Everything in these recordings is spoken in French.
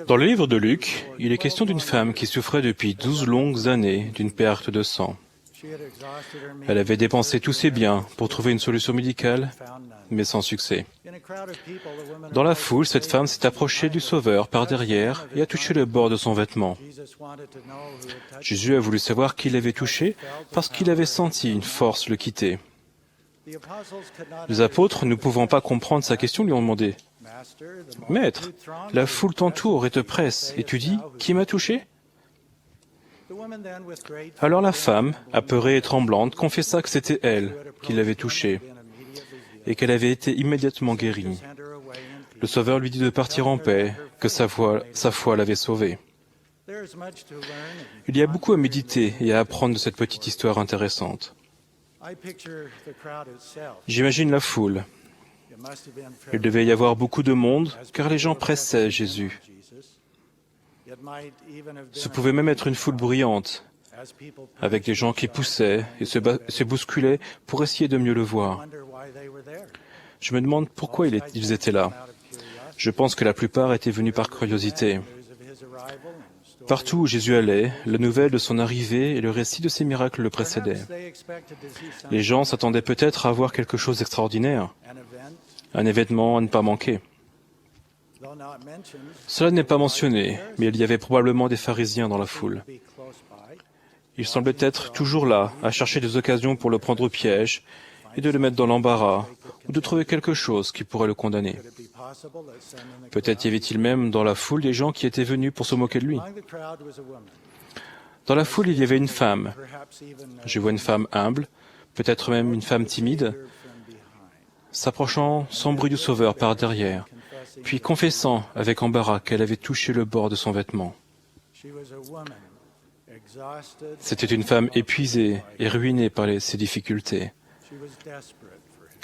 Dans le livre de Luc, il est question d'une femme qui souffrait depuis 12 longues années d'une perte de sang. Elle avait dépensé tous ses biens pour trouver une solution médicale, mais sans succès. Dans la foule, cette femme s'est approchée du Sauveur par derrière et a touché le bord de son vêtement. Jésus a voulu savoir qui l'avait touché parce qu'il avait senti une force le quitter. Les apôtres, ne pouvant pas comprendre sa question, lui ont demandé « Maître, la foule t'entoure et te presse, et tu dis « Qui m'a touché ?» Alors la femme, apeurée et tremblante, confessa que c'était elle qui l'avait touché et qu'elle avait été immédiatement guérie. Le Sauveur lui dit de partir en paix, que sa foi l'avait sauvée. Il y a beaucoup à méditer et à apprendre de cette petite histoire intéressante. J'imagine la foule. Il devait y avoir beaucoup de monde, car les gens pressaient Jésus. Ce pouvait même être une foule bruyante, avec des gens qui poussaient et se bousculaient pour essayer de mieux le voir. Je me demande pourquoi ils étaient là. Je pense que la plupart étaient venus par curiosité. Partout où Jésus allait, la nouvelle de son arrivée et le récit de ses miracles le précédaient. Les gens s'attendaient peut-être à voir quelque chose d'extraordinaire, un événement à ne pas manquer. Cela n'est pas mentionné, mais il y avait probablement des pharisiens dans la foule. Ils semblaient être toujours là, à chercher des occasions pour le prendre au piège et de le mettre dans l'embarras, ou de trouver quelque chose qui pourrait le condamner. Peut-être y avait-il même dans la foule des gens qui étaient venus pour se moquer de lui. Dans la foule, il y avait une femme. Je vois une femme humble, peut-être même une femme timide, s'approchant sans bruit du Sauveur par derrière, puis confessant avec embarras qu'elle avait touché le bord de son vêtement. C'était une femme épuisée et ruinée par ses difficultés.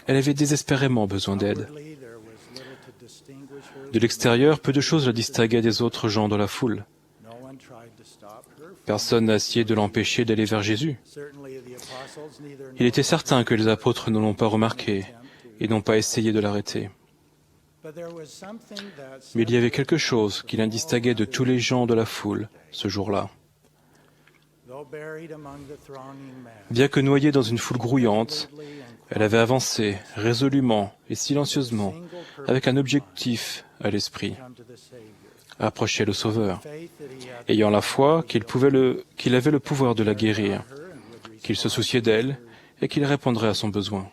Elle avait désespérément besoin d'aide. De l'extérieur, peu de choses la distinguaient des autres gens de la foule. Personne n'a essayé de l'empêcher d'aller vers Jésus. Il était certain que les apôtres ne l'ont pas remarqué et n'ont pas essayé de l'arrêter. Mais il y avait quelque chose qui la distinguait de tous les gens de la foule ce jour-là. Bien que noyée dans une foule grouillante, elle avait avancé résolument et silencieusement avec un objectif à l'esprit, approcher le Sauveur, ayant la foi qu'il avait le pouvoir de la guérir, qu'il se souciait d'elle et qu'il répondrait à son besoin.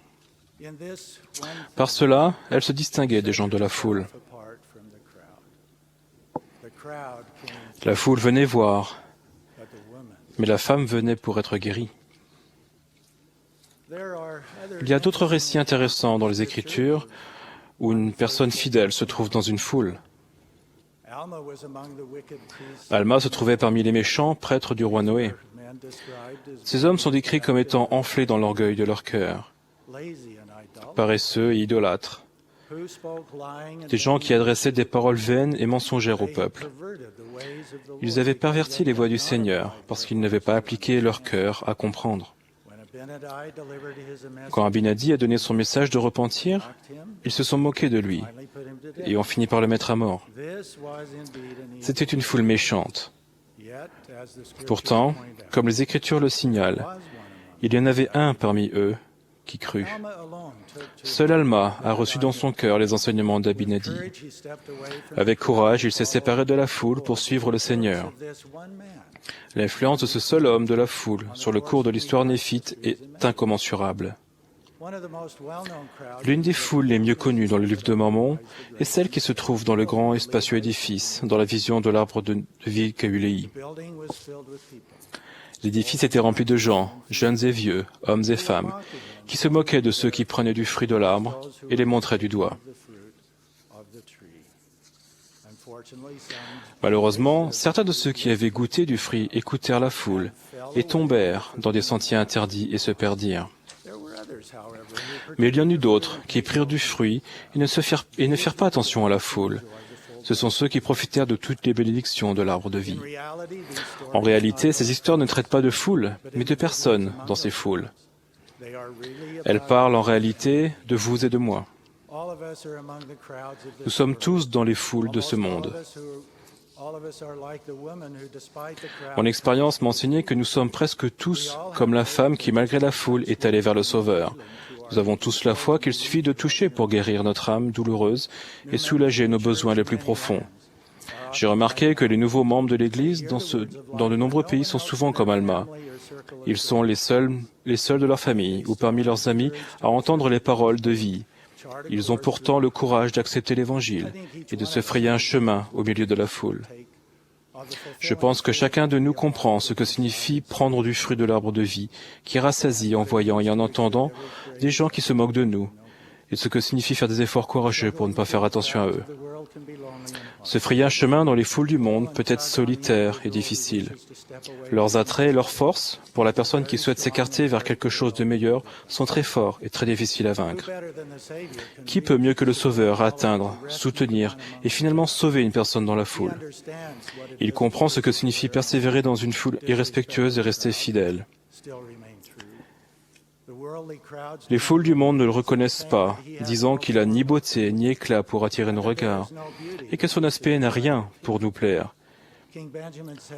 Par cela, elle se distinguait des gens de la foule. La foule venait voir, mais la femme venait pour être guérie. Il y a d'autres récits intéressants dans les Écritures où une personne fidèle se trouve dans une foule. Alma se trouvait parmi les méchants prêtres du roi Noé. Ces hommes sont décrits comme étant enflés dans l'orgueil de leur cœur, paresseux et idolâtres, des gens qui adressaient des paroles vaines et mensongères au peuple. Ils avaient perverti les voies du Seigneur parce qu'ils n'avaient pas appliqué leur cœur à comprendre. Quand Abinadi a donné son message de repentir, ils se sont moqués de lui et ont fini par le mettre à mort. C'était une foule méchante. Pourtant, comme les Écritures le signalent, il y en avait un parmi eux qui crut. Seul Alma a reçu dans son cœur les enseignements d'Abinadi. Avec courage, il s'est séparé de la foule pour suivre le Seigneur. L'influence de ce seul homme de la foule sur le cours de l'histoire néphite est incommensurable. L'une des foules les mieux connues dans le livre de Mormon est celle qui se trouve dans le grand et spacieux édifice, dans la vision de l'arbre de vie Kaulei. L'édifice était rempli de gens, jeunes et vieux, hommes et femmes, qui se moquaient de ceux qui prenaient du fruit de l'arbre et les montraient du doigt. Malheureusement, certains de ceux qui avaient goûté du fruit écoutèrent la foule et tombèrent dans des sentiers interdits et se perdirent. Mais il y en eut d'autres qui prirent du fruit et ne firent pas attention à la foule. Ce sont ceux qui profitèrent de toutes les bénédictions de l'arbre de vie. En réalité, ces histoires ne traitent pas de foule, mais de personnes dans ces foules. Elles parlent en réalité de vous et de moi. Nous sommes tous dans les foules de ce monde. Mon expérience m'a enseigné que nous sommes presque tous comme la femme qui, malgré la foule, est allée vers le Sauveur. Nous avons tous la foi qu'il suffit de toucher pour guérir notre âme douloureuse et soulager nos besoins les plus profonds. J'ai remarqué que les nouveaux membres de l'Église dans de nombreux pays sont souvent comme Alma. Ils sont les seuls de leur famille ou parmi leurs amis à entendre les paroles de vie. Ils ont pourtant le courage d'accepter l'Évangile et de se frayer un chemin au milieu de la foule. Je pense que chacun de nous comprend ce que signifie prendre du fruit de l'arbre de vie, qui rassasie en voyant et en entendant des gens qui se moquent de nous, et ce que signifie faire des efforts courageux pour ne pas faire attention à eux. Se frayer un chemin dans les foules du monde peut être solitaire et difficile. Leurs attraits et leurs forces, pour la personne qui souhaite s'écarter vers quelque chose de meilleur, sont très forts et très difficiles à vaincre. Qui peut mieux que le Sauveur atteindre, soutenir et finalement sauver une personne dans la foule? Il comprend ce que signifie persévérer dans une foule irrespectueuse et rester fidèle. Les foules du monde ne le reconnaissent pas, disant qu'il a ni beauté ni éclat pour attirer nos regards, et que son aspect n'a rien pour nous plaire.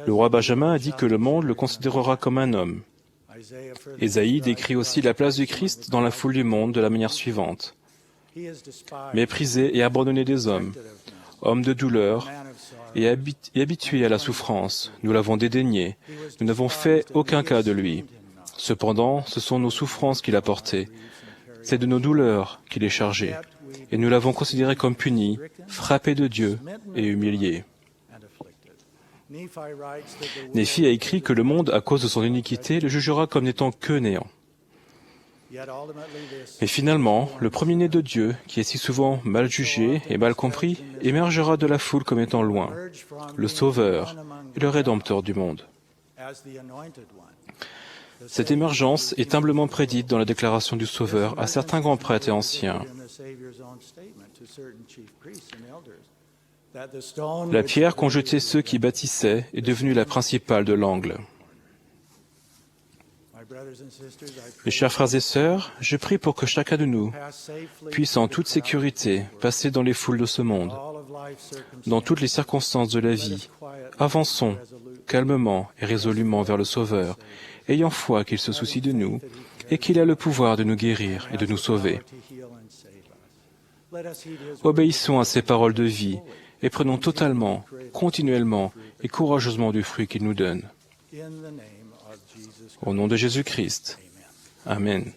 Le roi Benjamin a dit que le monde le considérera comme un homme. Ésaïe décrit aussi la place du Christ dans la foule du monde de la manière suivante. Méprisé et abandonné des hommes, homme de douleur et habitué à la souffrance, nous l'avons dédaigné, nous n'avons fait aucun cas de lui. Cependant, ce sont nos souffrances qu'il a portées. C'est de nos douleurs qu'il est chargé. Et nous l'avons considéré comme puni, frappé de Dieu et humilié. Néphi a écrit que le monde, à cause de son iniquité, le jugera comme n'étant que néant. Mais finalement, le premier-né de Dieu, qui est si souvent mal jugé et mal compris, émergera de la foule comme étant loin, le Sauveur et le Rédempteur du monde. Cette émergence est humblement prédite dans la déclaration du Sauveur à certains grands prêtres et anciens. La pierre qu'ont jetée ceux qui bâtissaient est devenue la principale de l'angle. Mes chers frères et sœurs, je prie pour que chacun de nous puisse en toute sécurité passer dans les foules de ce monde. Dans toutes les circonstances de la vie, avançons calmement et résolument vers le Sauveur, ayant foi qu'il se soucie de nous et qu'il a le pouvoir de nous guérir et de nous sauver. Obéissons à ses paroles de vie et prenons totalement, continuellement et courageusement du fruit qu'il nous donne. Au nom de Jésus-Christ. Amen.